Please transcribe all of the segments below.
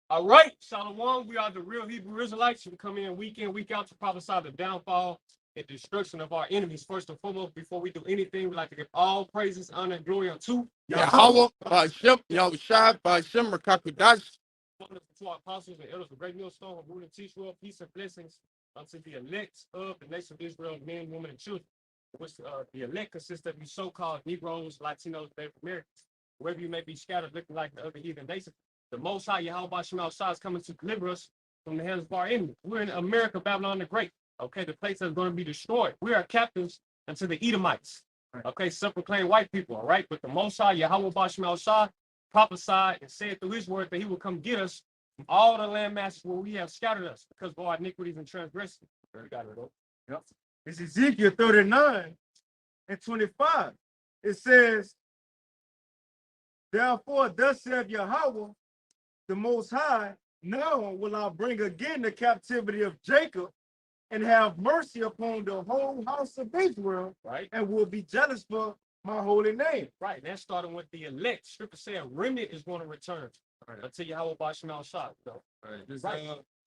All right, Shalawam, we are the real Hebrew Israelites. We come in, week out to prophesy the downfall and destruction of our enemies. First and foremost, before we do anything, we like to give all praises, honor, and glory unto YAHAWAH, bahasham, Yahawashi, bahasham, Microchip. To our apostles and elders of great Millstone, who rule and teach world, peace and blessings unto the elect of the nation of Israel, men, women, and children. Which the elect consists of you so-called Negroes, Latinos, Native Americans, wherever you may be scattered, looking like the other heathen nations. The Most High Yahawashi is coming to deliver us from the hands of our enemies. We're in America, Babylon the Great. Okay, the place that's going to be destroyed. We are captives unto the Edomites. Okay, self-proclaimed white people. All right, but the Most High Yahawashi prophesied and said through His word that He will come get us from all the land masses where we have scattered us because of our iniquities and transgressions. Got it. Yep. It's Ezekiel 39:25. It says, therefore, thus saith Yahweh, the Most High, now will I bring again the captivity of Jacob and have mercy upon the whole house of Israel, right? And will be jealous for my holy name. Right. That's starting with the elect. Scripture said a remnant is going to return. Right. Until Yahweh shot. So, right.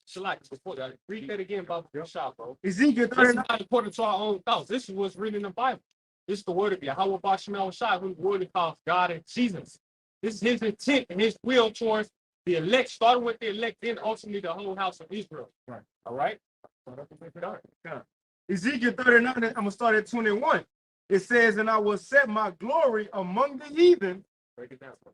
Shalak, before that, read that again about the shop, bro. Ezekiel 39. This is not according to our own thoughts. This is what's written in the Bible. This is the word of Yahweh Shah, who's word calls God and Jesus. This is His intent and His will towards the elect, starting with the elect, then ultimately the whole house of Israel. Right. All right. Ezekiel 39, I'm going to start at 21. It says, and I will set my glory among the heathen,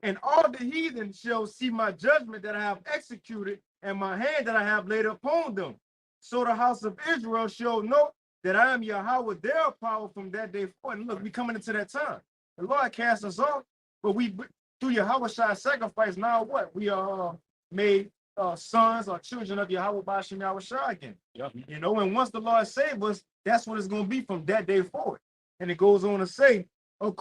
and all the heathen shall see my judgment that I have executed, and my hand that I have laid upon them. So the house of Israel shall know that I am Yahweh, their power from that day forward. And look, we coming into that time. The Lord cast us off, but we, through Yahawashi sacrifice, now what? We are made sons or children of Yahweh Bashim Yahawashi again. Yep. You know, and once the Lord saved us, that's what it's going to be from that day forward. And it goes on to say, and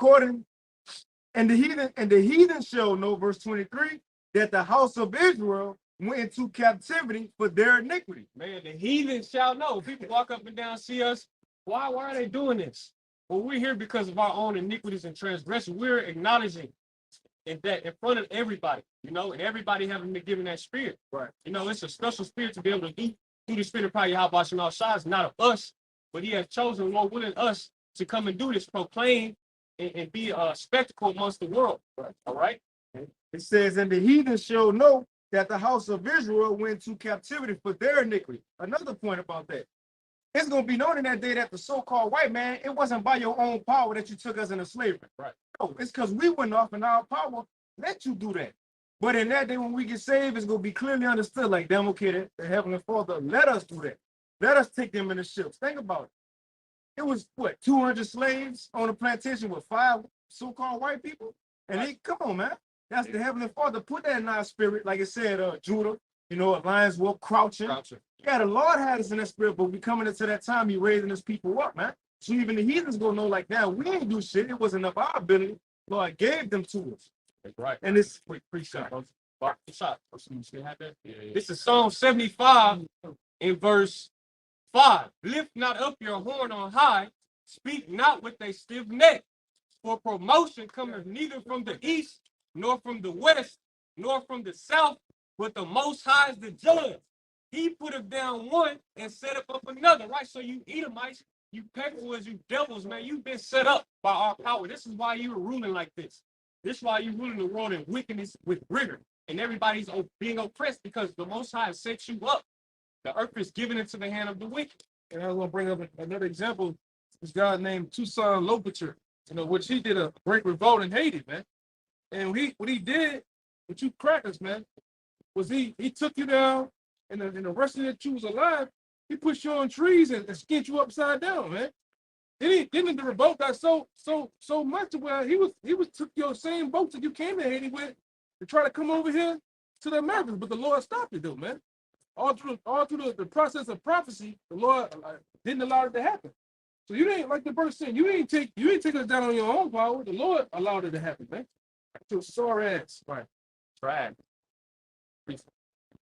the heathen shall know, verse 23, that the house of Israel went into captivity for their iniquity. Man, the heathen shall know. People walk up and down, see us. Why are they doing this? Well, we're here because of our own iniquities and transgressions. We're acknowledging that in front of everybody, you know, and everybody having been given that spirit. Right. You know, it's a special spirit to be able to do through the spirit of power. Yahweh Shah is not of us, but He has chosen more willing us to come and do this, proclaim and be a spectacle amongst the world. Right. All right. It says, and the heathen shall know that the house of Israel went into captivity for their iniquity. Another point about that. It's going to be known in that day that the so-called white man, it wasn't by your own power that you took us into slavery. Right. No, it's because we went off in our power, let you do that. But in that day when we get saved, it's going to be clearly understood, like, damn, okay, the Heavenly Father, let us do that. Let us take them in the ships. Think about it. It was, what, 200 slaves on a plantation with 5 so-called white people? And they, come on, man. That's the Heavenly Father. Put that in our spirit, like it said, Judah, you know, lions will crouching. Yeah, the Lord had us in that spirit, but we coming into that time, He raising His people up, man. So even the heathens gonna know, like, now we ain't do shit. It wasn't of our ability. Lord gave them to us. That's right. And it's quick pre-shot. This is Psalm 75 in verse 5. Lift not up your horn on high, speak not with a stiff neck, for promotion cometh neither from the east, nor from the west, nor from the south, but the Most High is the judge. He put up down one and set up another, right? So you Edomites, you peckerwood's, you devils, man, you've been set up by our power. This is why you were ruling like this. This is why you're ruling the world in wickedness with rigor. And everybody's being oppressed because the Most High set you up. The earth is given into the hand of the wicked. And I was going to bring up another example. This guy named Toussaint Louverture, you know, which he did a great revolt in Haiti, man. And what he did with you crackers, man, was he took you down, and the rest of that you was alive, he put you on trees and skinned you upside down, man. Then the revolt got so much to where he was took your same boat that you came to Haiti with to try to come over here to the Americans, but the Lord stopped it, though, man. All through the process of prophecy, the Lord didn't allow it to happen. So you ain't, like the verse said, you ain't take us down on your own power. The Lord allowed it to happen, man. So sore ass. Right. Try.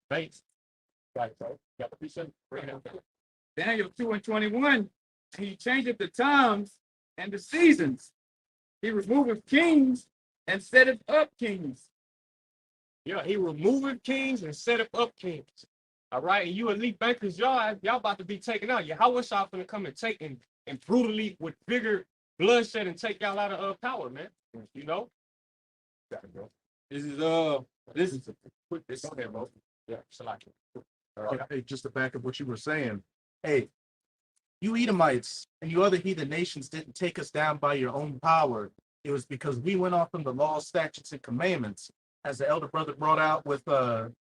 Thanks. Right, bro. Got the piece. Daniel 2:21, He changeth the times and the seasons. He removeth kings and setteth up kings. Yeah, he removing kings and set up kings. All right, and you elite bankers, y'all about to be taken out. Yahawashi finna come and take and brutally with bigger bloodshed and take y'all out of power, man. You know. This is This is a quick. This on there, bro. Yeah, Shalawam. Hey, just to back up what you were saying. Hey, you Edomites and you other heathen nations didn't take us down by your own power. It was because we went off from the law, statutes, and commandments, as the elder brother brought out with what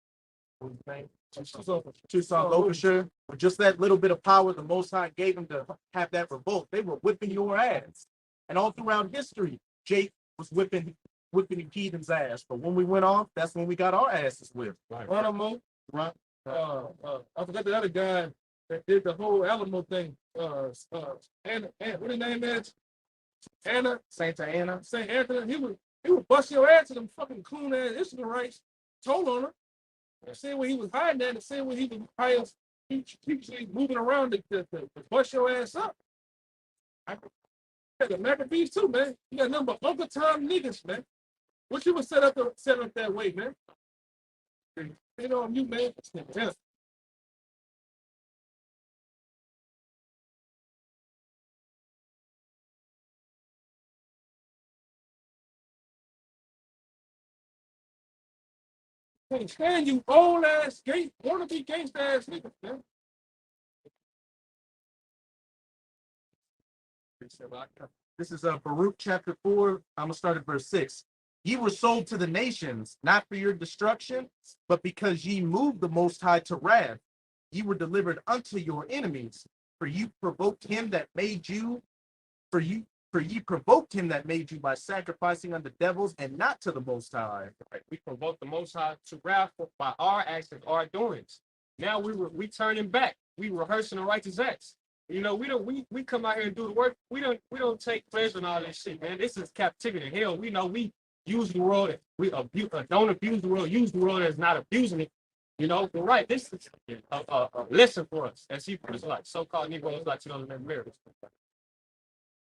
was his name? Tucson Locature. With just that little bit of power the Most High gave him to have that revolt, they were whipping your ass. And all throughout history, Jake was whipping heathen's ass. But when we went off, that's when we got our asses whipped. Right. Right. I forgot the other guy that did the whole Alamo thing. Anna, what his name is? Anna. Saint Anthony. He would bust your ass to them fucking coon ass Israelites. Told on her. And saying where he was hiding at and saying where he was hiding, he moving around to bust your ass up. I got the Maccabees too, man. You got nothing but Uncle Tom niggas, man. What you was set up that way, man? You know you, man. Yeah. Can't stand you old ass wanna be gangsta ass niggas, man. This is Baruch chapter 4. I'm gonna start at verse 6. Ye were sold to the nations, not for your destruction, but because ye moved the Most High to wrath. Ye were delivered unto your enemies, for you provoked him that made you, for ye provoked him that made you by sacrificing unto devils and not to the Most High. Right. We provoked the Most High to wrath by our actions, our doings. Now we turning back. We rehearsing the righteous acts. You know, we come out here and do the work. We don't take pleasure in all this shit, man. This is captivity. Hell, we know we use the world. We don't abuse the world. Use the world as not abusing it. You know, but right. This is a lesson for us as Hebrews, like so-called Negroes, Latinos, and Americans.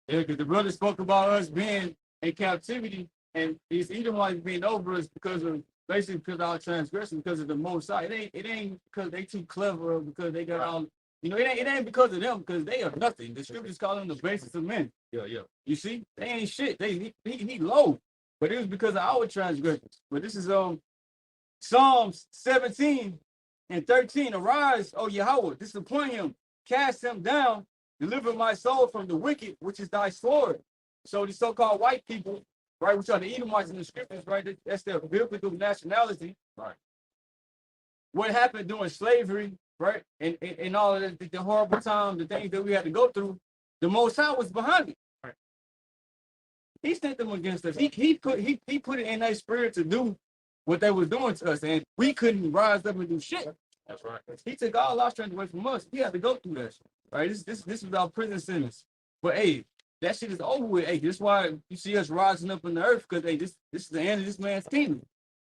Yeah, because the brother spoke about us being in captivity and these Edomites being over us because of basically because of our transgression, because of the Most High. It ain't because they too clever or because they got all, you know, it ain't because of them, because they are nothing. The scriptures call them the basis of men. Yeah. You see, they ain't shit. He low, but it was because of our transgressions. But this is Psalms 17 and 13. Arise, O Yahawah, disappoint him, cast him down. Deliver my soul from the wicked, which is thy sword. So the so-called white people, right, which are the Edomites in the scriptures, right, that's their biblical nationality. Right. What happened during slavery, right, and all of the horrible time, the things that we had to go through, the Most High was behind it. Right. He sent them against us. He put it in their spirit to do what they were doing to us, and we couldn't rise up and do shit. That's right. He took all our strength away from us. He had to go through that shit. Right, this was our prison sentence. But hey, that shit is over with. Hey, this is why you see us rising up in the earth, because hey, this is the end of this man's kingdom.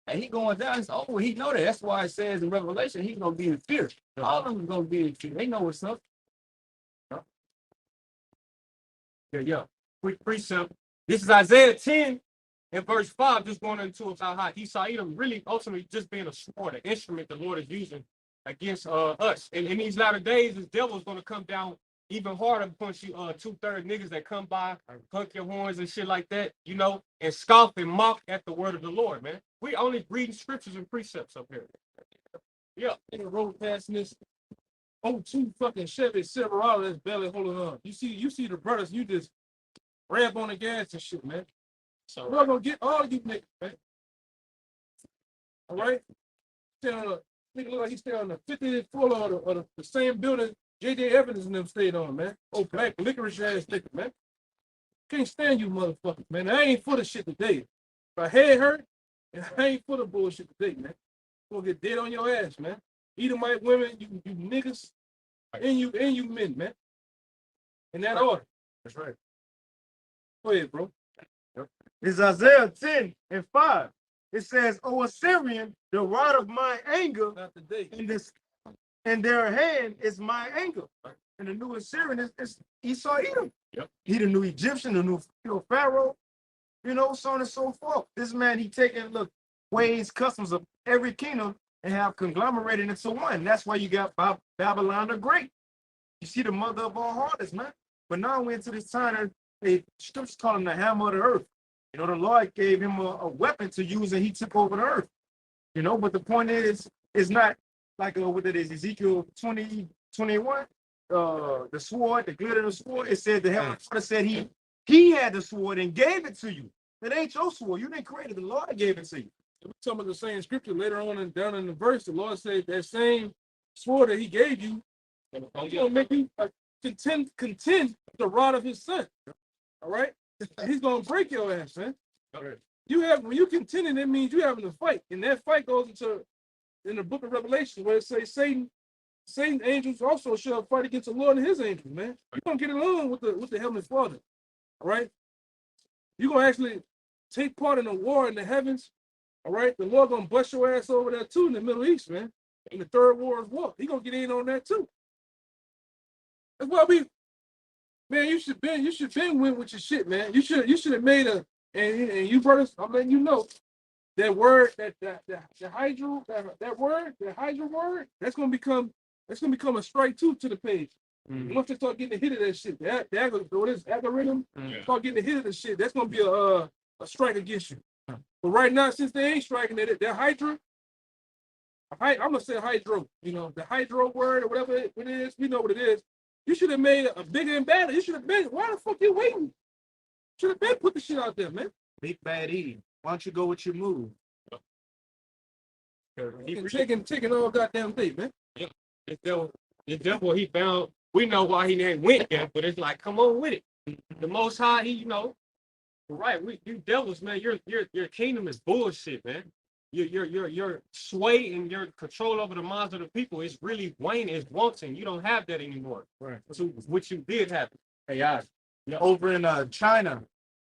And he going down, it's over. He know that. That's why it says in Revelation, he's gonna be in fear. All of them are gonna be in fear. They know what's up. Yeah. Quick precept. This is Isaiah 10 and verse 5, just going into about how Esau Edom really ultimately just being a sword, an instrument the Lord is using against us. And in these latter days, this devil is going to come down even harder, punch you 2/3 niggas that come by, hunk your horns and shit like that, you know, and scoff and mock at the word of the Lord, man. We only reading scriptures and precepts up here. Yeah, in the road passing this 02 fucking Chevy Silverado that's barely holding on. You see the brothers, you just ramp on the gas and shit, man. So we're gonna get all you niggas, man. All right? Nigga look like he stay on the 50th floor of the same building J.J. Evans and them stayed on, man. Oh, black licorice ass nigga, man. Can't stand you motherfuckers, man. I ain't for the shit today. My head hurt, and I ain't for the bullshit today, man. Gonna get dead on your ass, man. Edomite women, you niggas, and you men, man. In that order. that's right. Go ahead, bro. It's Isaiah 10 and 5. It says, O Assyrian, the rod of my anger, Not today. in their hand is my anger. And the new Assyrian is Esau Edom. Yep. He the new Egyptian, the new Pharaoh, you know, so on and so forth. This man, he taking, look, ways, customs of every kingdom and have conglomerated into one. That's why you got Babylon the Great. You see the mother of all harlots, man. But now we're into this time that they scriptures call him the hammer of the earth. You know, the Lord gave him a weapon to use and he took over the earth. You know, but the point is, it's not like what it is, Ezekiel 20:21. The sword, the glitter of the sword, it said the Heavenly Father said he had the sword and gave it to you. It ain't your sword. You didn't create it. The Lord gave it to you. We're talking about the same scripture later on and down in the verse. The Lord said that same sword that he gave you, he's gonna make you contend with the rod of his son. All right? He's gonna break your ass, man. When you contending, that means you having a fight. And that fight goes into in the book of Revelation where it says Satan's angels also shall fight against the Lord and his angels, man. You're gonna get along with the Heavenly Father. All right? You're gonna actually take part in a war in the heavens. All right, the Lord gonna bust your ass over there too in the Middle East, man. In the third world war, he gonna get in on that too. That's why man, you should been win with your shit, man. You should have made and you brothers, I'm letting you know that word the hydro word that's gonna become a strike too to the page. Once they start getting a hit of that shit, this algorithm start getting a hit of the shit, that's gonna be a strike against you. But right now, since they ain't striking at it, that hydra, I'm gonna say hydro, you know, the hydro word or whatever it is, we know what it is. You should have made a bigger and badder. You should have been, why the fuck you waiting? Should have been put the shit out there, man. Big bad E. Why don't you go with your move? Taking all goddamn day, man. Yeah. The devil he found, we know why he ain't went yet, but it's like, come on with it. The Most High, he, you know, right, you devils, man, your kingdom is bullshit, man. Your sway and your control over the minds of the people is really waning, is wanting. You don't have that anymore. Right. So what you did happen. Hey, over in China,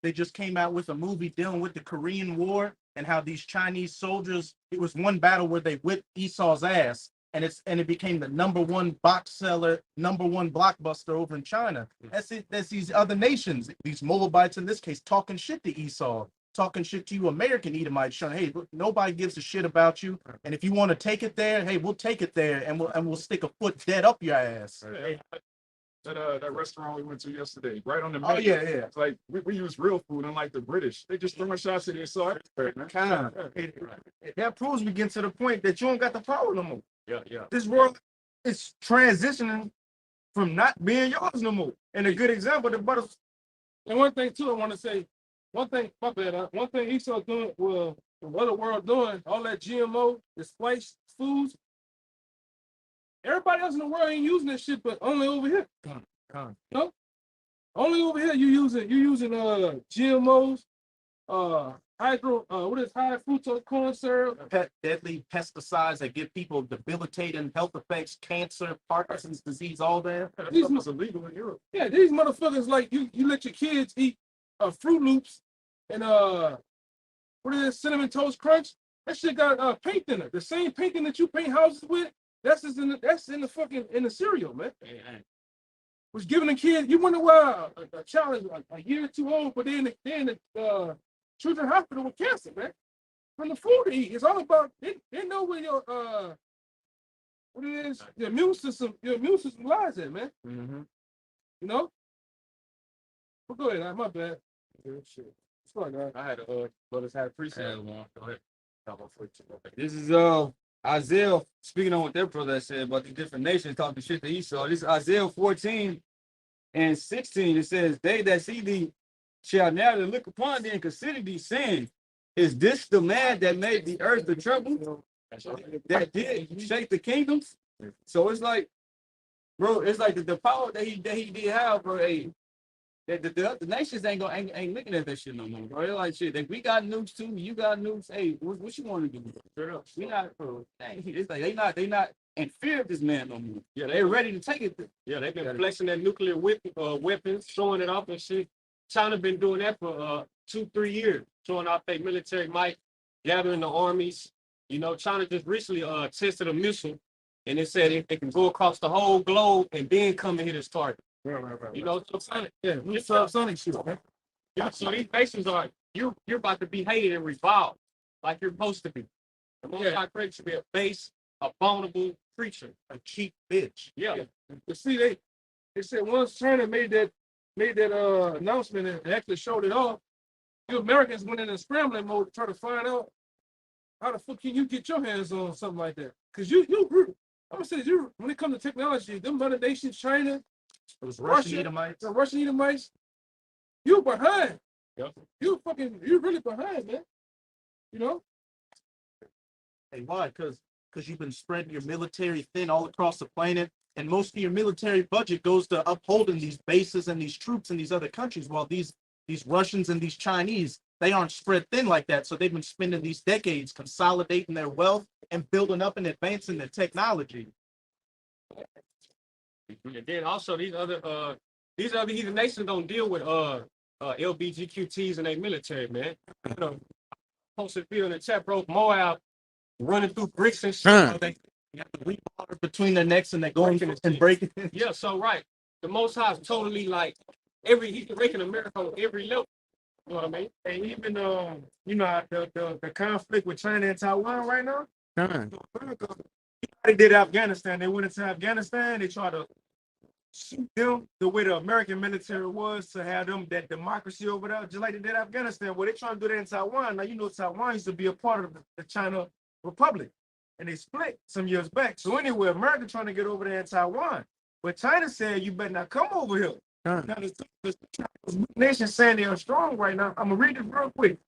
they just came out with a movie dealing with the Korean War and how these Chinese soldiers, it was one battle where they whipped Esau's ass, and it became the #1 box seller, #1 blockbuster over in China. That's these other nations, these Moabites in this case, talking shit to Esau, talking shit to you American Edomites, showing, hey, look, nobody gives a shit about you, and if you want to take it there, hey, we'll take it there, and we'll stick a foot dead up your ass. Hey, that restaurant we went to yesterday, right on the menu. Oh yeah. It's like we use real food, unlike the British. They just throwing shots at Esau. That proves we get to the point that you don't got the power no more. Yeah. This world is transitioning from not being yours no more. And a good example, the brothers. And one thing too, I want to say, one thing Esau doing, well, the other world doing, all that GMO, the spliced foods. Everybody else in the world ain't using that shit, but only over here. No, only over here you using GMOs, high fructose corn syrup, deadly pesticides that give people debilitating health effects, cancer, Parkinson's disease, all that. These must illegal in Europe. Yeah, these motherfuckers, like you let your kids eat Fruit Loops and what is it, Cinnamon Toast Crunch? That shit got paint in it. The same painting that you paint houses with. That's in the cereal, man. Was giving the kids. You wonder why a child is a year or two old, but they're in the children's hospital with cancer, man. From the food to eat, it's all about. They know where your what it is. Your immune system lies at, man. Mm-hmm. You know. But go ahead, my bad. Shit. It's fine, man. I had brothers had appreciated one. Go ahead. This is Isaiah, speaking on what their brother said about the different nations talking shit to Esau. This is Isaiah 14 and 16. It says, they that see thee shall narrowly look upon thee and consider thee, saying, is this the man that made the earth the trouble, that did shake the kingdoms? So it's like, bro, it's like the power that he did have, bro. The nations ain't looking at that shit no more, bro. They're like, shit, if we got nukes too, you got nukes. Hey, what you want to do? Straight up. We not, bro. It's like they not in fear of this man no more. Yeah, they're ready to take it. Yeah, they've been flexing that nuclear weapons, showing it off and shit. China been doing that for 2-3 years, showing off their military might, gathering the armies. You know, China just recently tested a missile, and it said it can go across the whole globe and then come and hit its target. Right. You know, subsonic. Yeah, subsonic shit, man. Yeah, so these nations are you're about to be hated and reviled. like you're supposed to be. The Most High created you to be a base, abominable creature, a cheap bitch. Yeah. You see, they said once China made that announcement and actually showed it off, you Americans went in a scrambling mode to try to find out how the fuck can you get your hands on something like that? Because I'm gonna say you when it comes to technology, them other nations, China, It was Russia, Edomites. the Russian Edomites, you behind. Yep. You really behind, man. You know? Hey, why? Because you've been spreading your military thin all across the planet, and most of your military budget goes to upholding these bases and these troops in these other countries, while these Russians and these Chinese, they aren't spread thin like that. So they've been spending these decades consolidating their wealth and building up and advancing their technology. And then also these other heathen nations don't deal with LBGQTs and their military, man. You know, posted video in the chat, bro. Moab running through bricks and shit. Huh. They got the wheat powder between their necks and they're going and breaking. Yeah, so right. The Most High is totally like he's breaking America on every level. You know what I mean? And even you know the conflict with China and Taiwan right now. They did Afghanistan. They went into Afghanistan. They tried to shoot them the way the American military was to have them that democracy over there, just like they did Afghanistan. Well, they trying to do that in Taiwan. Now you know Taiwan used to be a part of the China Republic, and they split some years back. So anyway, America trying to get over there in Taiwan, but China said you better not come over here. Now the nation saying they are strong right now. I'm gonna read this real quick.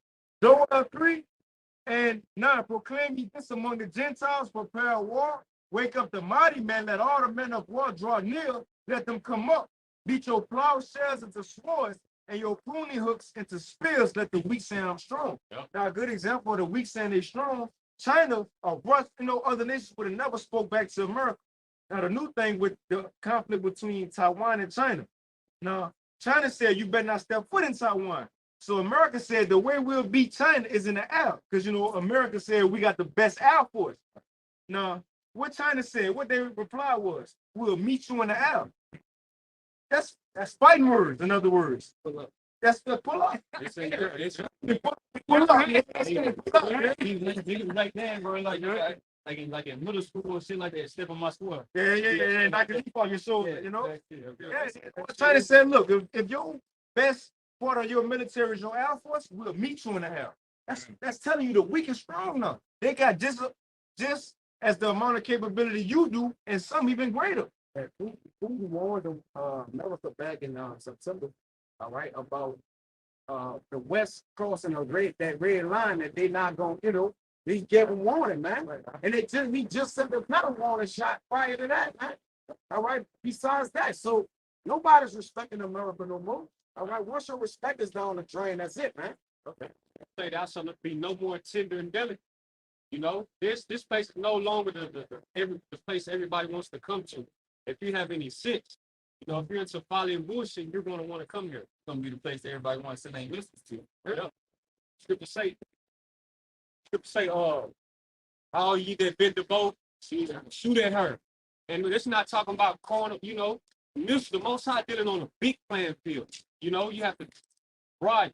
Joel 3:9 proclaim ye this among the Gentiles, prepare a war, wake up the mighty men, let all the men of war draw near, let them come up, beat your plowshares into swords and your pruning hooks into spears, let the weak say I'm strong. Yep. Now a good example of the weak saying they're strong, China or Russia, other nations would have never spoke back to America. Now the new thing with the conflict between Taiwan and China. Now, China said you better not step foot in Taiwan. So America said the way we'll beat China is in the air. Because, America said we got the best air force. Now, what China said, what their reply was, we'll meet you in the air. That's fighting words, in other words. That's the pull up. It's Pull up. like that, bro. Like in middle school and shit like that, step on my square. Yeah. Like a leap on your shoulder, Yeah. China said, look, if your best part of your military is your Air Force, we'll meet you in the air. That's telling you the weak and strong now. They got just as the amount of capability you do, and some even greater. Putin warned America back in September, all right, about the West crossing that red line that they not going to, he gave a warning, man. And he just sent another warning shot prior to that, man. All right, besides that, so nobody's respecting America no more. All right, once your respect is down the drain, that's it, man. Okay. Say that's something to be no more tender and delicate. This place is no longer the place everybody wants to come to. If you have any sense, if you're into folly and bullshit, you're going to want to come here. It's going to be the place that everybody wants to sit and listen to. Yeah. Scripture say, all ye that bend the bow, shoot at her. And it's not talking about corner, the Most High dealing on a big playing field. You have to ride.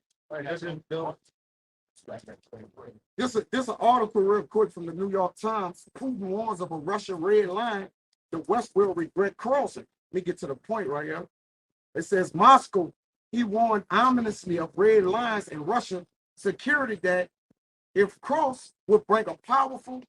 This is an article real quick from the New York Times. Putin warns of a Russian red line the West will regret crossing. Let me get to the point right here. It says Moscow, he warned ominously of red lines in Russian security that, if crossed, would bring a powerful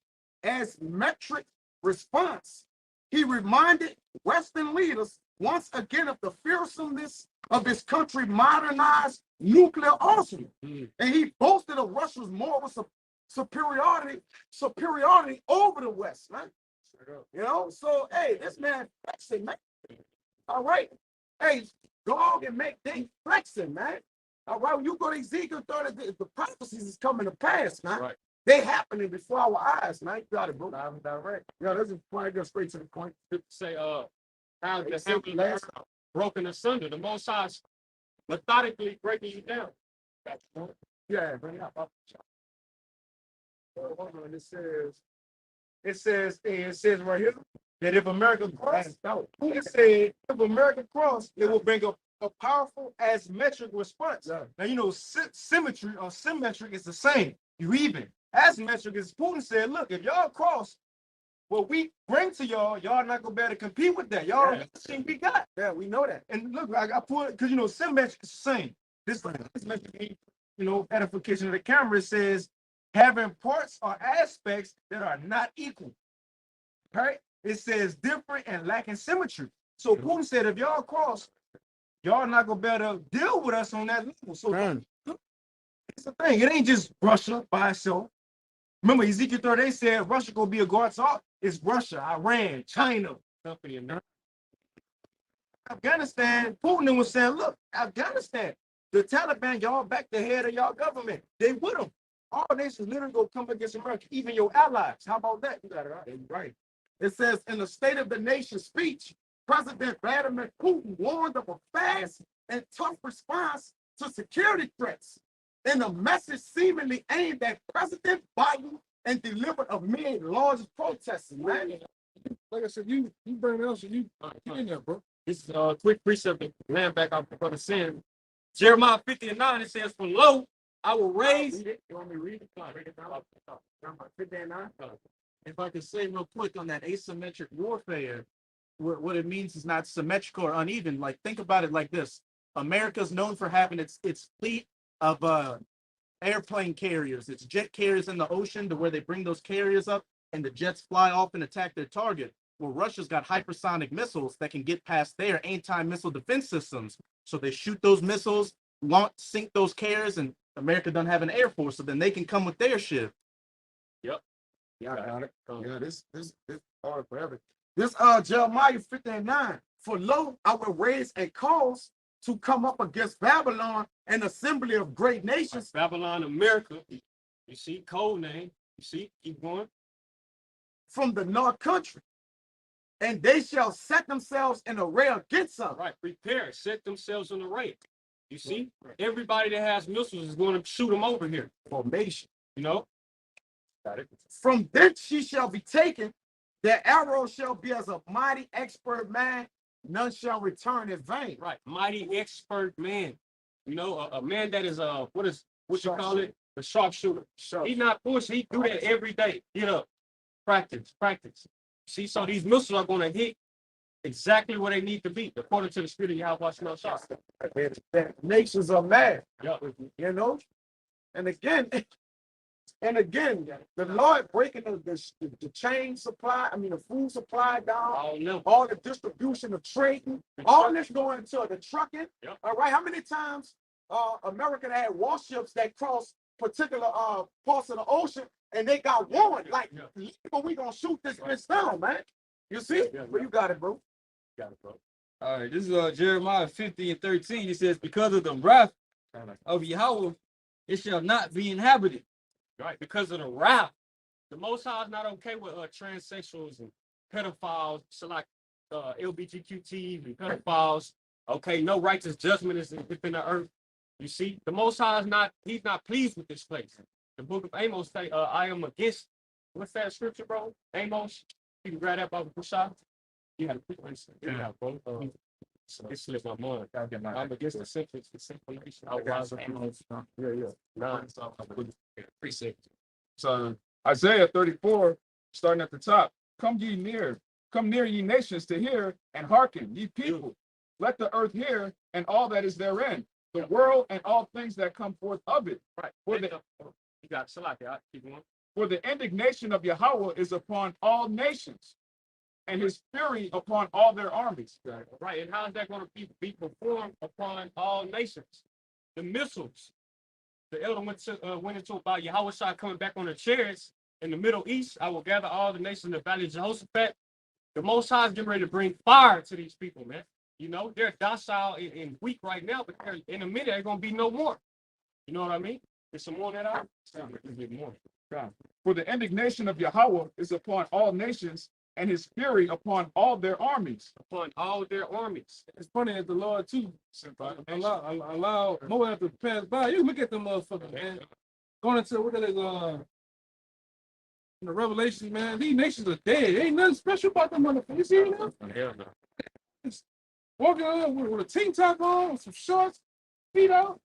asymmetric response. He reminded Western leaders once again of the fearsomeness of his country's modernized nuclear arsenal. And he boasted of Russia's moral superiority over the West, man. So, hey, this man flexing, man. All right. Hey, dog and make things flexing, man. All right, when you go to Ezekiel 30, the prophecies is coming to pass, man. Right. They happening before our eyes, man. You got it, bro. Direct. This is why I go straight to the point. Say, how the heaven and earth broken asunder. The Most High methodically breaking you down. Yeah, bring it up. It says right here that if America cross, Putin said if America cross, it will bring a powerful asymmetric response. Yeah. Now symmetry or symmetric is the same. You even. asymmetric is Putin said, look, if y'all cross what we bring to y'all, y'all not gonna be able to compete with that. Y'all don't got the thing we got. Yeah, we know that. And look, I put it because you know, symmetric is the same. This metric means, you know, edification of the camera says having parts or aspects that are not equal. Right? It says different and lacking symmetry. So Putin said, if y'all cross, y'all not gonna be able to deal with us on that level. So it's the thing. It ain't just Russia by itself. Remember, Ezekiel 38 said Russia gonna be a guard to it's Russia, Iran, China, company, and Afghanistan. Putin was saying, look, Afghanistan, the Taliban, y'all back the head of y'all government. They with them. All nations literally go come against America, even your allies. How about that? You got it right. Right. It says in the State of the Nation speech, President Vladimir Putin warned of a fast and tough response to security threats in a message seemingly aimed at President Biden and delivered amid large protests. Man, Like I said, you bring it up, so you get in there, bro. This is a quick precept to land back off the brother sin. Jeremiah 50:9, it says, for lo, I will raise. You want me to read it? Read it down. Jeremiah 50:9. If I could say real quick on that asymmetric warfare, what it means is not symmetrical or uneven. Like, think about it like this. America's known for having its fleet of airplane carriers. It's jet carriers in the ocean to where they bring those carriers up and the jets fly off and attack their target. Well, Russia's got hypersonic missiles that can get past their anti-missile defense systems. So they shoot those missiles, sink those carriers, and America doesn't have an air force, so then they can come with their ship. Yep. yeah, I got it. Yeah, this hard for everything. This Jeremiah 59. For lo, I will raise a cause to come up against Babylon, an assembly of great nations. Babylon, America. You see, code name. You see, keep going. From the north country, and they shall set themselves in array against us. Right, prepare, set themselves in array. You see, everybody that has missiles is going to shoot them over here. Formation. You know? Got it. From thence she shall be taken. Their arrow shall be as a mighty expert man. None shall return in vain. Right, mighty expert man. You know, a man that is what you call it? A sharpshooter. He's not pushing. He do that every day. Get up, practice. See, so these missiles are going to hit exactly where they need to be, according to the spirit of Yahawashi. Nations are mad. Yep. You know, and again, the Lord breaking the chain supply. I mean, the food supply down. All the distribution of trading. All this going into the trucking. Yep. All right. How many times America had warships that crossed particular parts of the ocean and they got warned, like, we gonna shoot this bitch down, man. You see? Well, you got it, bro. All right, this is Jeremiah 50:13. He says, because of the wrath of Yahweh, it shall not be inhabited. Right, because of the wrath. The Most High is not okay with transsexuals and pedophiles, so like LBGQTs and pedophiles. Okay, no righteous judgment is within the earth. You see, the Most High he's not pleased with this place. The book of Amos say, I am against, what's that scripture, bro? Amos? You can grab that by the shot. You had a quick one. Yeah, bro. It slipped my mind. I'm against the simple nation. Appreciate it. So Isaiah 34, starting at the top. Come near ye nations to hear and hearken, ye people. Let the earth hear and all that is therein, the world and all things that come forth of it. Right. You got Salaki. Keep going. For the indignation of Yahweh is upon all nations, and his fury upon all their armies. Right. And how is that going to be performed upon all nations? The missiles. The elder went into about Yahawashi coming back on the chariots in the Middle East. I will gather all the nations in the valley of Jehoshaphat. The Most High is getting ready to bring fire to these people, man. You know, they're docile and weak right now, but in a minute, they're going to be no more. You know what I mean? There's some more of that out. More. For the indignation of Yahweh is upon all nations, and his fury upon all their armies. Upon all their armies. It's funny that the Lord too allow Moab to pass by. You look at them motherfuckers, man. Going into what is in the Revelation, man. These nations are dead. Ain't nothing special about them motherfuckers. You see them? Hell no. Just walking around with a tank top on, with some shorts, feet out.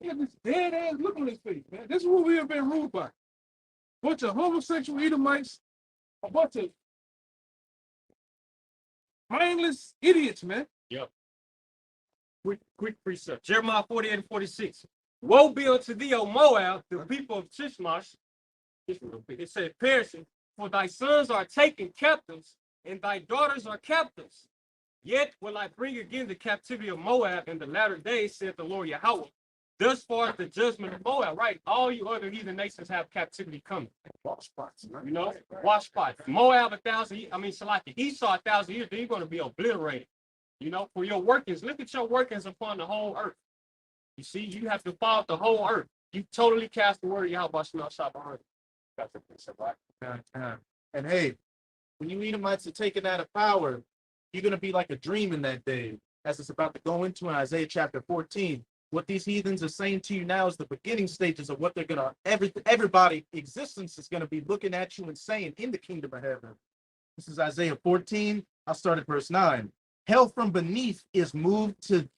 He got this dead ass look on his face, man. This is what we have been ruled by. bunch of homosexual Edomites, a bunch of mindless idiots, man. Yep. Quick precept. Jeremiah 48:46. Woe be unto thee, O Moab, the people of Tishmash. It said, perishing, for thy sons are taken captives, and thy daughters are captives. Yet will I bring again the captivity of Moab in the latter days, saith the Lord Yahawah. Thus far the judgment of Moab, right? All you other heathen nations have captivity coming. Wash spots, man. You know, wash spots. Moab 1,000, Salaki, Esau 1,000 years, then you're going to be obliterated. You know, for your workings. Look at your workings upon the whole earth. You see, you have to follow the whole earth. You totally cast the word of Yahweh shop behind. That's a piece of right. And hey, when you Edomites are taken out of power, you're going to be like a dream in that day, as it's about to go into in Isaiah chapter 14. What these heathens are saying to you now is the beginning stages of what they're going to, everybody existence is going to be looking at you and saying in the kingdom of heaven. This is Isaiah 14. I'll start at verse 9. Hell from beneath is moved to,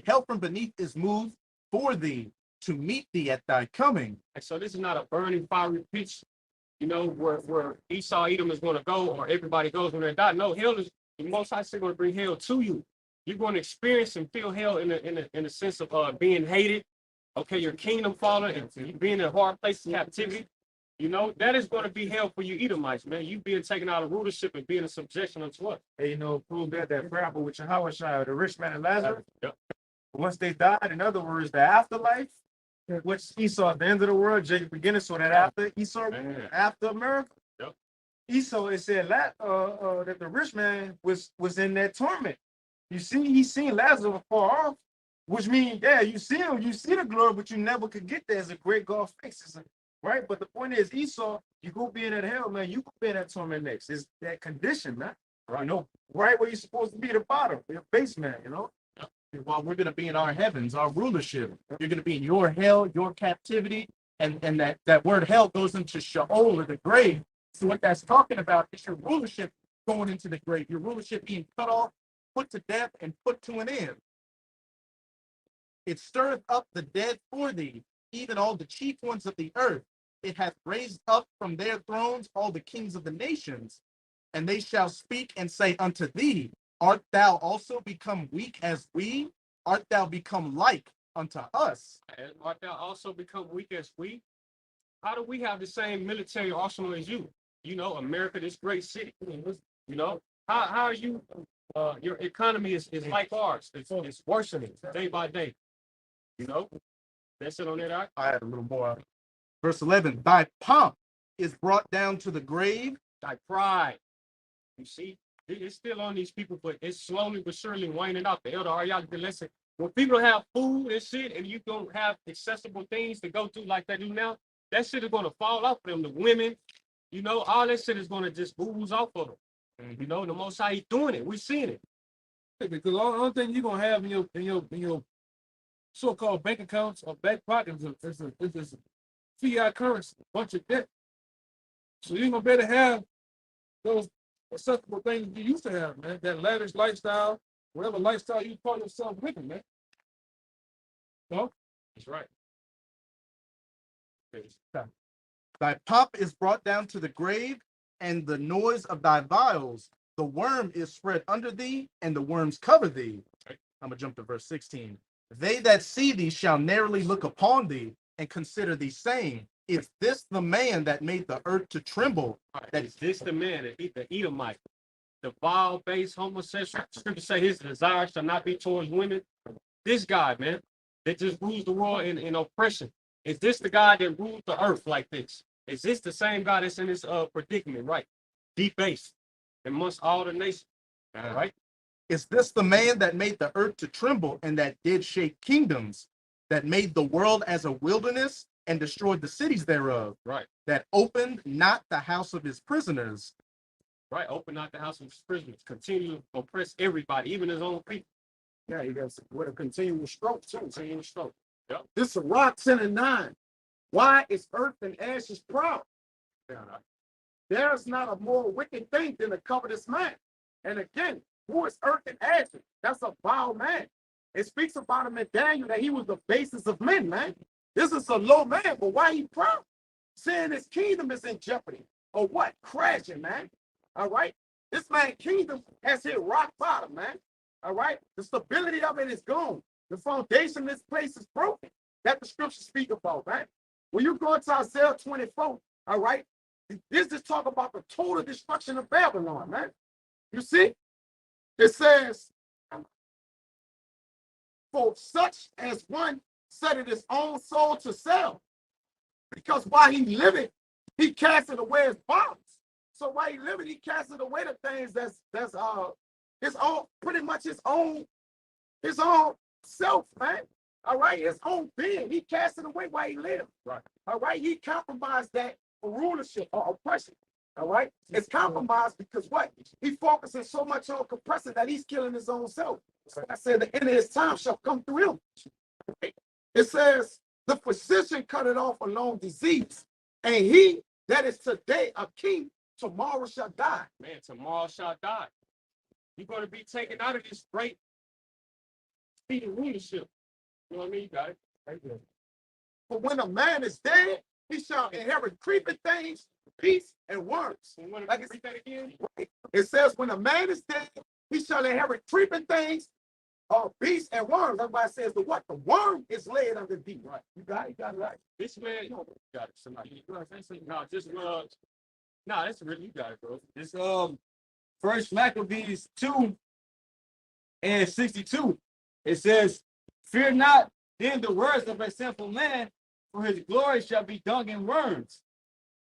hell from beneath is moved for thee to meet thee at thy coming. And so this is not a burning fiery pitch, you know, where Esau, Edom is going to go, or everybody goes when they die. No, hell is, the Most High is going to bring hell to you. You're going to experience and feel hell in the sense of being hated. Okay, your kingdom falling and you being in a hard place of captivity. You know, that is going to be hell for you Edomites, man. You being taken out of rulership and being in subjection unto what? Hey, you know, prove that parable with Yahawashi, the rich man and Lazarus. Yep. Once they died, in other words, the afterlife, which Esau at the end of the world, Jacob beginning, so that after Esau, after America, yep. Esau, it said that the rich man was in that torment. You see, he seen Lazarus far off, which means, yeah, you see him, you see the glory, but you never could get there as a great God fixes it, right? But the point is, Esau, you go be in that hell, man, you go be in that torment next. It's that condition, man. Right. You know, right where you're supposed to be, the bottom, your basement, you know? While we're going to be in our heavens, our rulership, you're going to be in your hell, your captivity, and that word hell goes into Sheol, or the grave. So what that's talking about is your rulership going into the grave, your rulership being cut off, put to death, and put to an end. It stirreth up the dead for thee, even all the chief ones of the earth. It hath raised up from their thrones all the kings of the nations, and they shall speak and say unto thee, art thou also become weak as we? Art thou become like unto us? And art thou also become weak as we? How do we have the same military arsenal as you? You know, America, this great city. You know, how are you? Your economy is like ours. It's worsening day by day. You know, that's it on that. I had a little more. Verse 11, thy pomp is brought down to the grave. Thy pride. You see, it's still on these people, but it's slowly but surely waning out. The elder Ariel, listen, when people have food and shit, and you don't have accessible things to go through like they do now, that shit is going to fall off of them. The women, you know, all that shit is going to just ooze off of them. And, you know, the Most High, he's doing it. We're seeing it. Because the only thing you're gonna have in your so-called bank accounts or back pockets is a fiat currency, a bunch of debt. So you're gonna better have those acceptable things you used to have, man. That lavish lifestyle, whatever lifestyle you call yourself living, man. No? That's right. Thy pomp is brought down to the grave, and the noise of thy vials. The worm is spread under thee, and the worms cover thee. I'm going to jump to verse 16. They that see thee shall narrowly look upon thee, and consider thee, saying, is this the man that made the earth to tremble? That is this the man that eat the Edomite, the vile-based homosexual. Scripture say his desire shall not be towards women. This guy, man, that just rules the world in oppression. Is this the guy that ruled the earth like this? Is this the same guy that's in this predicament, right? Debased amongst all the nations, right? Is this the man that made the earth to tremble, and that did shake kingdoms, that made the world as a wilderness, and destroyed the cities thereof? Right. That opened not the house of his prisoners. Right. Open not the house of his prisoners. Continue to oppress everybody, even his own people. Yeah, he got with a continual stroke, too. Continual stroke. Yep. This is Rock 10 and 9. Why is earth and ashes proud? There is not a more wicked thing than a covetous man. And again, who is earth and ashes? That's a vile man. It speaks about him in Daniel that he was the basis of men, man. This is a low man, but why he proud? saying his kingdom is in jeopardy or what? Crashing, man. All right. This man's kingdom has hit rock bottom, man. All right. The stability of it is gone. The foundation of this place is broken. That the scriptures speak about, man. When you go into Isaiah 24, all right, this is talk about the total destruction of Babylon, man. You see? It says, for such as one set it his own soul to sell, because while he liveth, he casted away his bonds. So while he liveth, he casted away the things that's his own, pretty much his own self, man. All right, his own being. He cast it away while he lived. Right. All right, he compromised that for rulership or oppression. All right, it's compromised because what? He focuses so much on compressing that he's killing his own self. So I said the end of his time shall come through him. Right? It says the physician cut it off along disease, and he that is today a king, tomorrow shall die. Man, tomorrow shall die. You're going to be taken out of this great speed of rulership. You know what I mean? You got it. Right there. For when a man is dead, he shall inherit creeping things, peace, and worms. You want to Like read that again? right. It says, when a man is dead, he shall inherit creeping things, beasts, and worms. Everybody says the what? The worm is laid under deep. Right. You got it right. This man, you got it. Somebody, no, just no, that's really you got it, bro. This First Maccabees 2:62. It says, "Fear not then the words of a sinful man, for his glory shall be dung and worms.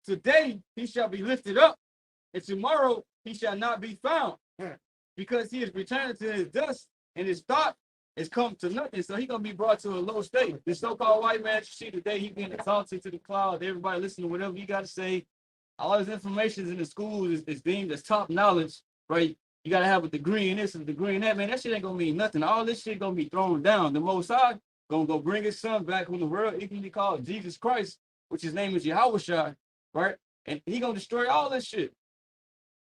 Today he shall be lifted up, and tomorrow he shall not be found, because he is returned to his dust, and his thought is come to nothing." So he's gonna be brought to a low state. This so-called white man you see today, he being exalted to the cloud. Everybody listen to whatever you got to say. All this information in the schools is deemed as top knowledge, right? You gotta have a degree in this and a degree in that, man. That shit ain't gonna mean nothing. All this shit gonna be thrown down. The Most High gonna go bring his son back from the world, equally called Jesus Christ, which his name is Yahawashi, right? And he gonna destroy all this shit.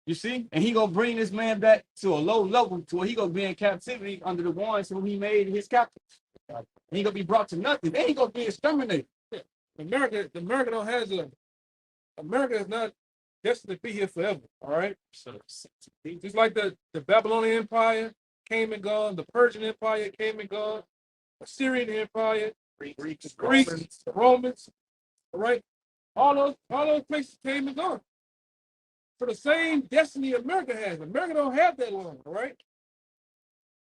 You see? And he gonna bring this man back to a low level to where he gonna be in captivity under the ones who he made his captives. And he gonna be brought to nothing. Then he gonna be exterminated. America don't has America is not destined to be here forever. All right. So just like the Babylonian Empire came and gone, the Persian Empire came and gone, the Syrian Empire, Greeks, the Romans. All right. All those places came and gone. For the same destiny America has. America don't have that long. All right.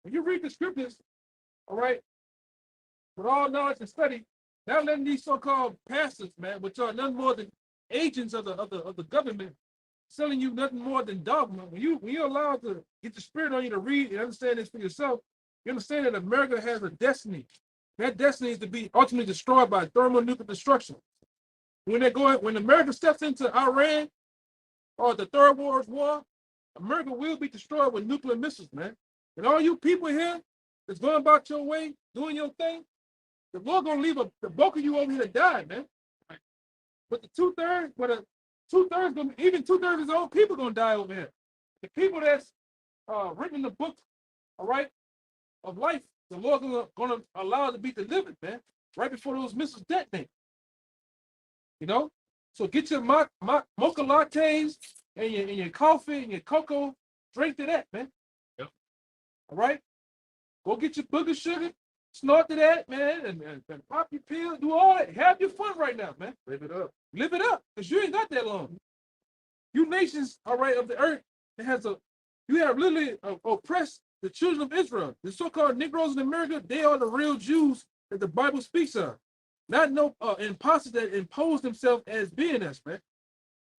When you read the scriptures, all right, with all knowledge and study, not letting these so-called pastors, man, which are none more than agents of the government, selling you nothing more than dogma. When you're allowed to get the spirit on you to read and understand this for yourself, you understand that America has a destiny. That destiny is to be ultimately destroyed by thermonuclear destruction. When America steps into Iran or the Third World War, America will be destroyed with nuclear missiles, man. And all you people here that's going about your way, doing your thing, the Lord gonna leave the bulk of you over here to die, man. But the two-thirds even two-thirds of his own people gonna die over here. The people that's written the book, all right, of life, the Lord gonna allow it to be delivered, man, right before those missiles detonate. You know? So get your mocha lattes and your coffee and your cocoa, drink to that, man. Yep. All right? Go get your booger sugar, snort to that, man, and pop your pill, do all that. Have your fun right now, man. Live it up. Live it up, because you ain't got that long. You nations, all right, of the earth, you have literally oppressed the children of Israel. The so-called Negroes in America, they are the real Jews that the Bible speaks of. Not no imposters that impose themselves as being us, man.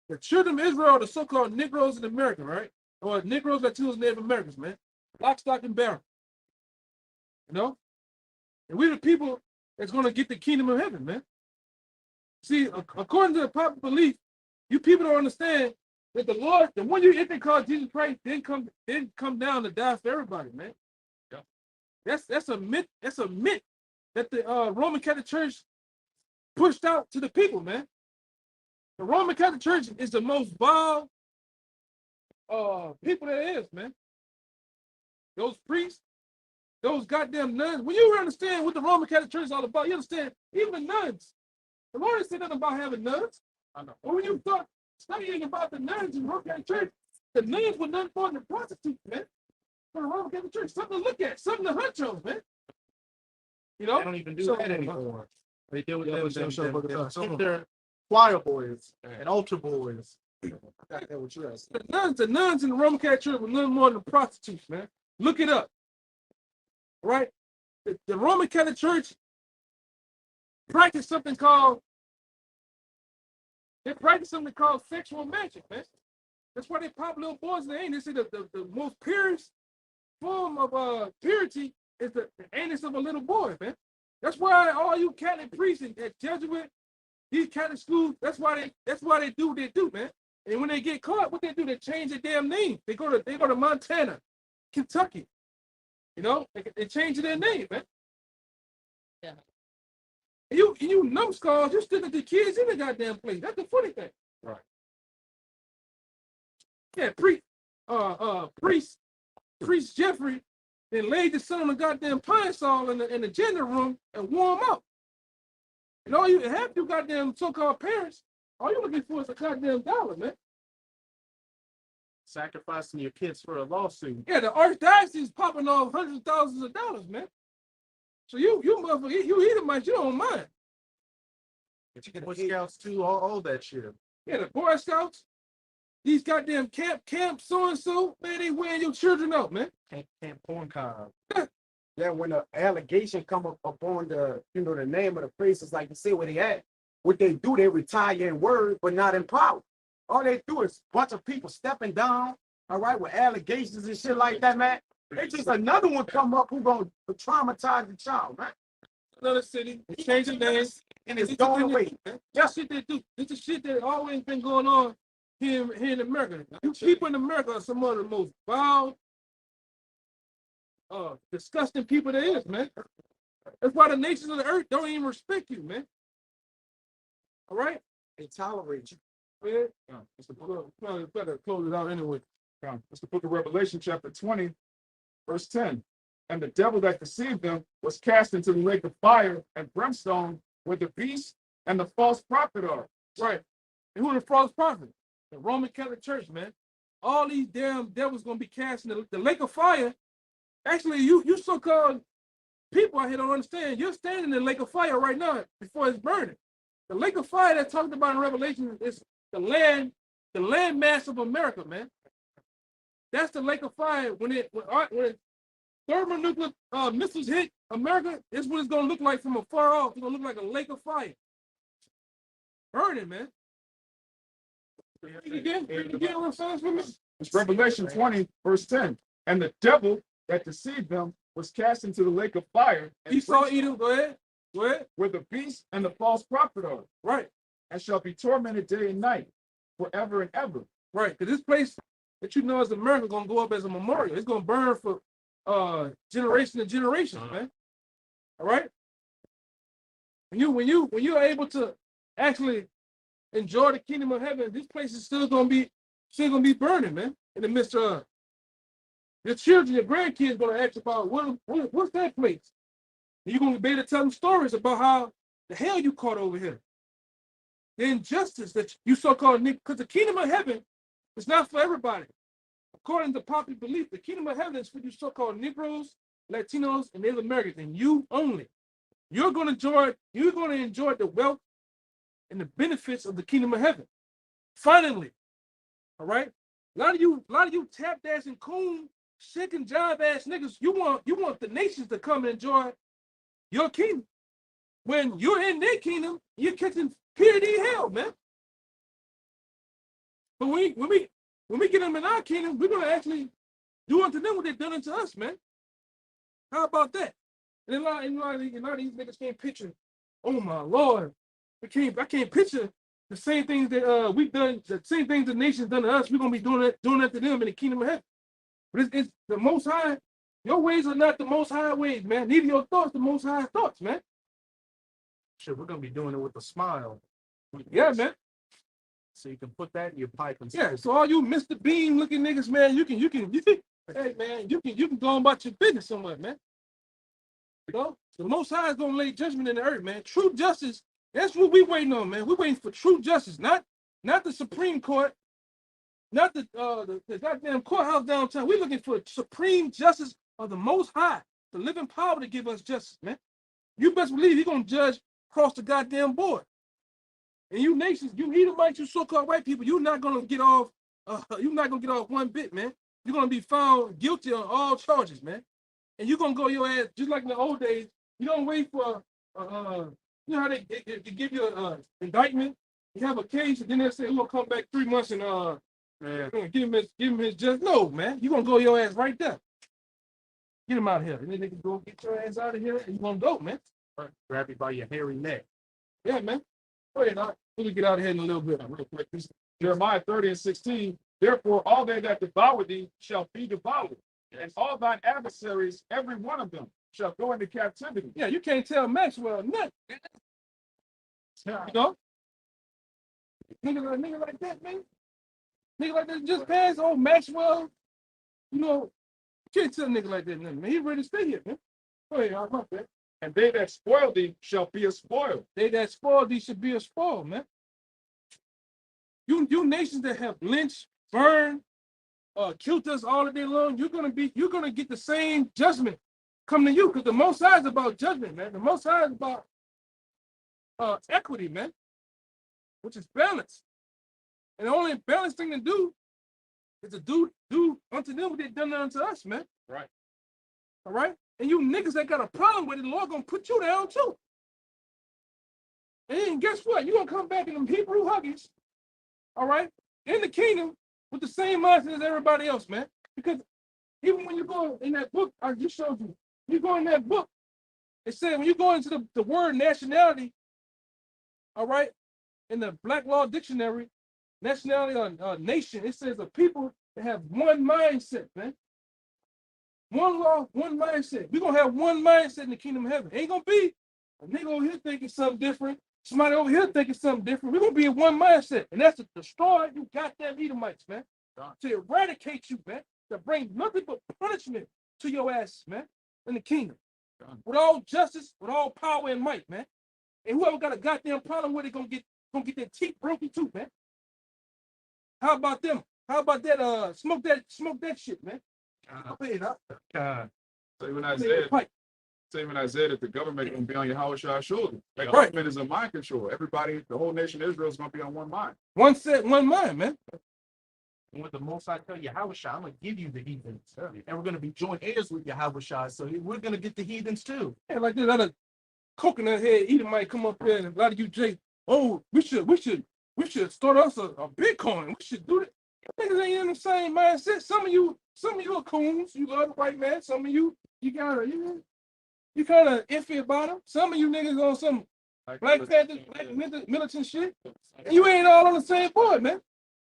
The children of Israel are the so-called Negroes in America, right? Or Negroes, Latinos, Native Americans, man. Lock, stock, and barrel. You know? And we're the people that's going to get the kingdom of heaven, man. See, according to the popular belief, you people don't understand that the Lord, the one you they call Jesus Christ, didn't come down to die for everybody, man. Yeah. That's a myth. That's a myth that the Roman Catholic Church pushed out to the people, man. The Roman Catholic Church is the most vile people there is, man. Those priests, those goddamn nuns. When you understand what the Roman Catholic Church is all about, you understand even the nuns. The Lord didn't say nothing about having nuns. I know. But when you start studying about the nuns in the Roman Catholic Church, the nuns were nothing more than prostitutes, man. For the Roman Catholic Church, something to look at, something to hunch on, man. You know? They don't even do So- that anymore. They deal with Yeah, them their choir boys and altar boys. That's what you're asking. The nuns in the Roman Catholic Church were nothing more than prostitutes, man. Look it up. Right? The Roman Catholic Church practiced something called sexual magic, man. That's why they pop little boys in the anus. They say the most purest form of purity is the anus of a little boy, man. That's why all you Catholic priests and Jesuit, these Catholic schools, that's why they do what they do, man. And when they get caught, what they do? They change their damn name. They go to Montana, Kentucky. You know, they change their name, man. Yeah. And you numbskulls, you still at the kids in the goddamn place. That's the funny thing. Right. Yeah, priest Jeffrey then laid the son on the goddamn pine saw in the gender room and wore him out. And all you half you goddamn so-called parents, all you looking for is a goddamn dollar, man. Sacrificing your kids for a lawsuit. Yeah, the archdiocese is popping off hundreds of thousands of dollars, man. So you motherfucker, you Edomites, you don't mind. Boy Scouts too, all that shit. Yeah, the Boy Scouts, these goddamn camp so-and-so, man, they wearing your children out, man. Camp Corn Cob. Yeah, when the allegation come up upon the name of the place, it's like you say where they at. What they do, they retire in word, but not in power. All they do is a bunch of people stepping down, all right, with allegations and shit like that, man. It's just another one come up who gonna traumatize the child, man. Another city, change the name, And it's going away. That's shit they do. This is shit that always been going on here in America. You people in America are some of the most vile, disgusting people there is, man. That's why the nations of the earth don't even respect you, man. All right? They tolerate you. Man, it's the book. Well, better close it out anyway. It's the book of Revelation, chapter 20, verse 10. And the devil that deceived them was cast into the lake of fire and brimstone, where the beast and the false prophet are. Right. And who the false prophet? The Roman Catholic Church, man. All these damn devils gonna be cast in the lake of fire. Actually, you so-called people out here don't understand. You're standing in the lake of fire right now before it's burning. The lake of fire that's talked about in Revelation is the land mass of America, man. That's the lake of fire. When thermonuclear missiles hit America, this is what it's gonna look like from afar off. It's gonna look like a lake of fire. Burning, man. Read it again what I'm saying for me. It's Revelation 20, verse 10. And the devil that deceived them was cast into the lake of fire. And Esau, brimstone, Edom, go ahead. where the beast and the false prophet are. Right, And shall be tormented day and night, forever and ever. right. Because this place that you know as America gonna go up as a memorial. It's gonna burn for generation to generation, man. All right. When you're able to actually enjoy the kingdom of heaven, this place is still gonna be burning, man. In the midst of your children, your grandkids gonna ask about what's that place? And you're gonna be able to tell them stories about how the hell you caught over here. The injustice that you so-called, because the kingdom of heaven is not for everybody. According to popular belief, the kingdom of heaven is for you so-called Negroes, Latinos, and Native Americans, and you only. You're gonna enjoy the wealth and the benefits of the kingdom of heaven. Finally, all right. A lot of you tap dancing coon, sick and jive ass niggas. You want the nations to come and enjoy your kingdom. When you're in their kingdom, you're catching purity hell, man. But when we get them in our kingdom, we're gonna actually do unto them what they've done unto us, man. How about that? And a lot of these niggas can't picture. Oh my Lord, I can't picture the same things that we've done, the same things the nation's done to us. We're gonna be doing that to them in the kingdom of heaven. But it's the Most High. Your ways are not the Most High ways, man. Neither your thoughts the Most High thoughts, man. Shit, we're gonna be doing it with a smile. Yeah, man. So you can put that in your pipe and Yeah. So all you Mr. Bean looking niggas, man, you can, hey man, you can go on about your business somewhere, man. You know, the Most High is gonna lay judgment in the earth, man. True justice That's what we waiting on, man. We're waiting for true justice, not the Supreme Court, not the goddamn courthouse downtown. We're looking for supreme justice of the Most High, the living power to give us justice, man. You best believe He's gonna judge across the goddamn board. And you nations, you Edomites, you so-called white people, you're not gonna get off. You're not gonna get off one bit, man. You're gonna be found guilty on all charges, man. And you're gonna go your ass just like in the old days. You don't wait for you know how they give you an indictment. You have a case, and then they say we're gonna come back 3 months and give him his just. No, man, you're gonna go your ass right there. Get him out of here. And then they can go get your ass out of here, and you're gonna go, man. Grab you by your hairy neck. Yeah, man. Go ahead, we'll get out of here in a little bit. Real quick. Jeremiah 30:16. Therefore, all they that devour thee shall be devoured, and all thine adversaries, every one of them, shall go into captivity. Yeah, you can't tell Maxwell nothing. You know? Nigga like that, man. Nigga like that just passed. Oh, Maxwell. You know, you can't tell a nigga like that nothing, man. He ready to stay here, man. Go ahead, I'm up there. And they that spoil thee shall be a spoil. They that spoil thee should be a spoil, man. You nations that have lynched, burned, killed us all the day long, you're gonna get the same judgment come to you, because the Most High is about judgment, man. The Most High is about equity, man, which is balance. And the only balanced thing to do is to do unto them what they done unto us, man. Right. All right? And you niggas that got a problem with it, the Lord gonna put you down too. And guess what? You're gonna come back in them Hebrew huggies, all right, in the kingdom with the same mindset as everybody else, man. Because even when you go in that book, I just showed you, you go in that book, it said when you go into the word nationality, all right, in the Black Law Dictionary, nationality or nation, it says a people that have one mindset, man. One law, one mindset. We're going to have one mindset in the kingdom of heaven. Ain't going to be a nigga over here thinking something different, somebody over here thinking something different. We're going to be in one mindset. And that's to destroy you goddamn Edomites, man. To eradicate you, man. To bring nothing but punishment to your ass, man, in the kingdom. With all justice, with all power and might, man. And whoever got a goddamn problem with it gonna get their teeth broken too, man. How about them? How about that? Smoke that shit, man. Say when Isaiah that the government gonna be on Yahawashi's shoulder. Like the government is in mind control. Everybody, the whole nation of Israel is gonna be on one mind. One set, one mind, man. And with the Most High tell Yahawashi, I'm gonna give you the heathens, and we're gonna be joint heirs with Yahawashi, so we're gonna get the heathens too. Yeah, like this other coconut head Edomite come up here, and a lot of you Jay, oh, we should start us a Bitcoin. We should do that. Niggas ain't in the same mindset. Some of you are coons. You love the white man. Some of you kind of iffy about them. Some of you niggas on some Black Panther, militant shit. And you ain't all on the same board, man.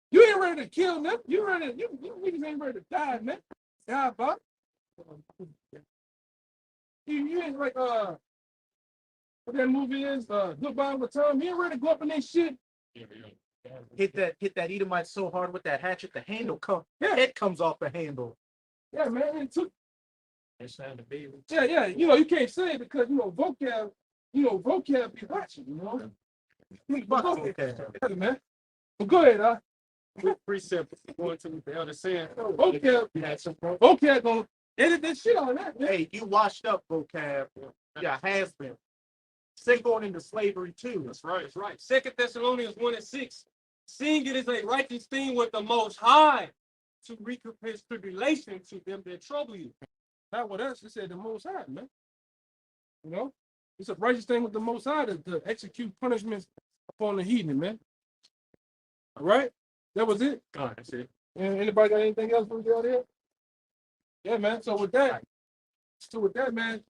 You ain't ready to kill them. You niggas ain't ready to die, man. Die about. You ain't like what that movie is, Goodbye with Tom. You ain't ready to go up in that shit. Hit that Edomite so hard with that hatchet, the handle head comes off the handle. Yeah, man. It took. Yeah. You know, you can't say it because vocab be watching, you know. Okay. Man. Well, go ahead, Precept going to what the elder saying. Vocab gonna edit that shit on that, man. Hey, you washed up, vocab. Yeah, has been. Sin going into slavery too. That's right. 2 Thessalonians 1:6. Seeing it is a righteous thing with the Most High to recompense tribulation to them that trouble you. Not with us. It said the Most High, man. You know, it's a righteous thing with the Most High to execute punishments upon the heathen, man. All right, that was it. God, that's it. And anybody got anything else from out here? Yeah, man. So with that, man,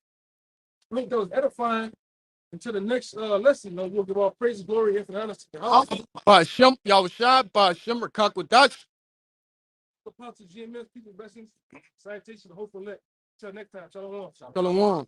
I think that was edifying. Until the next lesson, we'll give all praise, glory, and honor to God. Bahasham, Yahawashi, Bahasham, Rakakwadash. Apostle GMS, people, blessings, citation, hopeful let. Until next time, Shalawam. Shalawam.